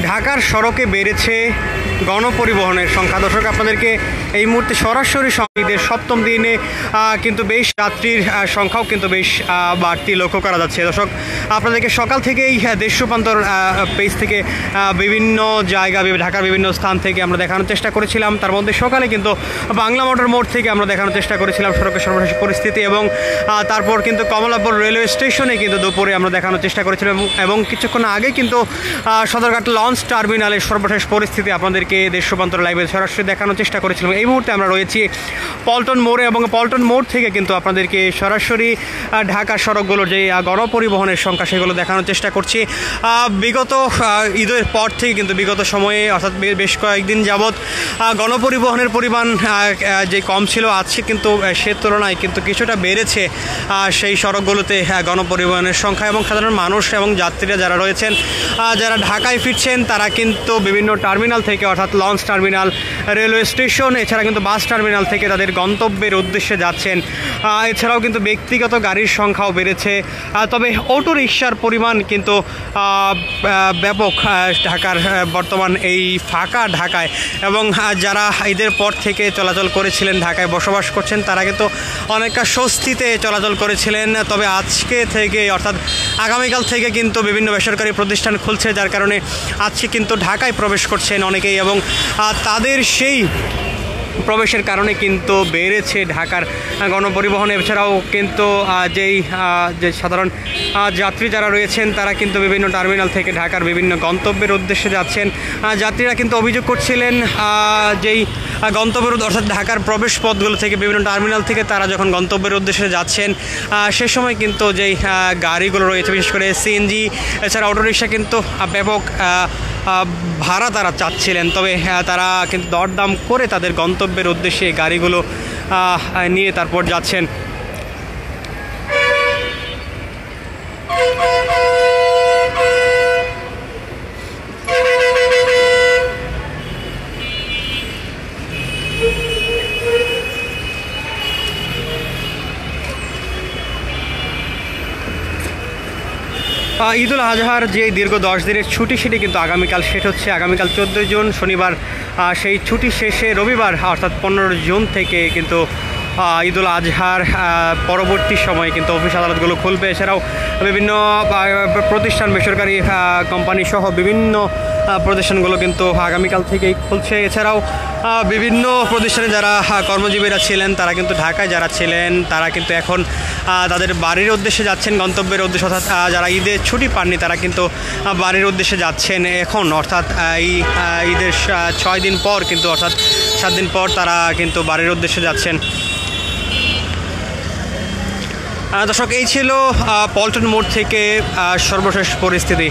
ঢাকার সড়কে বেড়েছে গণপরিবহনের সংখ্যা। দর্শক, আপনাদেরকে এই মুহূর্তে সরাসরি ঈদের সপ্তম দিনে কিন্তু বেশ যাত্রীর সংখ্যাও কিন্তু বেশ বাড়তি লক্ষ্য করা যাচ্ছে। দর্শক, আপনাদেরকে সকাল থেকেই দেশ রূপান্তর পেজ থেকে বিভিন্ন জায়গা ঢাকার বিভিন্ন স্থান থেকে আমরা দেখানোর চেষ্টা করেছিলাম। তার মধ্যে সকালে কিন্তু বাংলা মোটর মোড় থেকে আমরা দেখানোর চেষ্টা করেছিলাম সড়কের সর্বশেষ পরিস্থিতি, এবং তারপর কিন্তু কমলাপুর রেলওয়ে স্টেশনে কিন্তু দুপুরে আমরা দেখানোর চেষ্টা করেছিলাম, এবং কিছুক্ষণ আগে কিন্তু সদরঘাট লঞ্চ টার্মিনালের সর্বশেষ পরিস্থিতি আপনাদেরকে দেশ রূপান্তর লাইভে সরাসরি দেখানোর চেষ্টা করেছিলাম। এই মুহূর্তে আমরা রয়েছি পল্টন মোড়ে, এবং পল্টন মোড় থেকে কিন্তু আপনাদেরকে সরাসরি ঢাকার সড়কগুলোর যে গণপরিবহনের সংখ্যা সেগুলো দেখানোর চেষ্টা করছি। বিগত ঈদের পর থেকে কিন্তু বিগত সময়ে অর্থাৎ বেশ কয়েকদিন যাবৎ গণপরিবহনের পরিমাণ যে কম ছিল, আজকে কিন্তু সে তুলনায় কিন্তু কিছুটা বেড়েছে সেই সড়কগুলোতে গণপরিবহনের সংখ্যা। এবং সাধারণ মানুষ এবং যাত্রীরা যারা রয়েছেন, যারা ঢাকায় ফিরছেন, তারা কিন্তু বিভিন্ন টার্মিনাল থেকে অর্থাৎ লঞ্চ টার্মিনাল, রেলওয়ে স্টেশন, এছাড়া কিন্তু বাস টার্মিনাল থেকে তাদের গন্তব্যের উদ্দেশ্যে যাচ্ছেন। এছাড়াও কিন্তু ব্যক্তিগত গাড়ির সংখ্যাও বেড়েছে, তবে অটো রিকশার পরিমাণ কিন্তু ব্যাপক ঢাকার বর্তমান এই ফাঁকা ঢাকায়। এবং যারা ঈদের পর থেকে চলাচল করেছিলেন, ঢাকায় বসবাস করছেন, তারা কিন্তু অনেকটা স্বস্তিতে চলাচল করেছিলেন। তবে আজকে থেকে অর্থাৎ আগামীকাল থেকে কিন্তু বিভিন্ন বেসরকারি প্রতিষ্ঠান খুলছে, যার কারণে আজকে কিন্তু ঢাকায় প্রবেশ করছেন অনেকেই, এবং তাদের সেই প্রবেশের কারণে কিন্তু বেড়েছে ঢাকার গণপরিবহন। এছাড়াও কিন্তু যে সাধারণ যাত্রী যারা রয়েছেন, তারা কিন্তু বিভিন্ন টার্মিনাল থেকে ঢাকার বিভিন্ন গন্তব্যের উদ্দেশ্যে যাচ্ছেন। যাত্রীরা কিন্তু অভিযোগ করছিলেন যেই গন্তব্যের অর্থাৎ ঢাকার প্রবেশ পথগুলো থেকে বিভিন্ন টার্মিনাল থেকে তারা যখন গন্তব্যের উদ্দেশ্যে যাচ্ছেন, সে সময় কিন্তু যেই গাড়িগুলো রয়েছে, বিশেষ করে সিএনজি এছাড়া অটোরিকশা কিন্তু ব্যাপক ভাড়া তারা চাচ্ছিলেন। তবে তারা কিন্তু দরদাম করে তাদের গন্তব্যের উদ্দেশ্যে গাড়িগুলো নিয়ে তারপর যাচ্ছেন। ঈদুল আজহার যে দীর্ঘ 10 দিনের ছুটি, সেটি কিন্তু আগামীকাল শেষ হচ্ছে। আগামীকাল 14 জুন শনিবার, সেই ছুটি শেষে রবিবার অর্থাৎ 15 জুন থেকে কিন্তু ঈদুল আজহার পরবর্তী সময়ে কিন্তু অফিস আদালতগুলো খুলবে। এছাড়াও বিভিন্ন প্রতিষ্ঠান, বেসরকারি কোম্পানি সহ বিভিন্ন প্রতিষ্ঠানগুলো কিন্তু আগামীকাল থেকেই খুলছে। এছাড়াও বিভিন্ন প্রতিষ্ঠানে যারা কর্মজীবীরা ছিলেন, তারা কিন্তু ঢাকায় যারা ছিলেন, তারা কিন্তু এখন তাদের বাড়ির উদ্দেশ্যে যাচ্ছেন, গন্তব্যের উদ্দেশ্যে। অর্থাৎ যারা ঈদের ছুটি পাননি, তারা কিন্তু বাড়ির উদ্দেশ্যে যাচ্ছেন এখন, অর্থাৎ এই ঈদের 6 দিন পর কিন্তু, অর্থাৎ 7 দিন পর তারা কিন্তু বাড়ির উদ্দেশ্যে যাচ্ছেন। দর্শক, এই ছিল পল্টন মোড় থেকে সর্বশেষ পরিস্থিতি।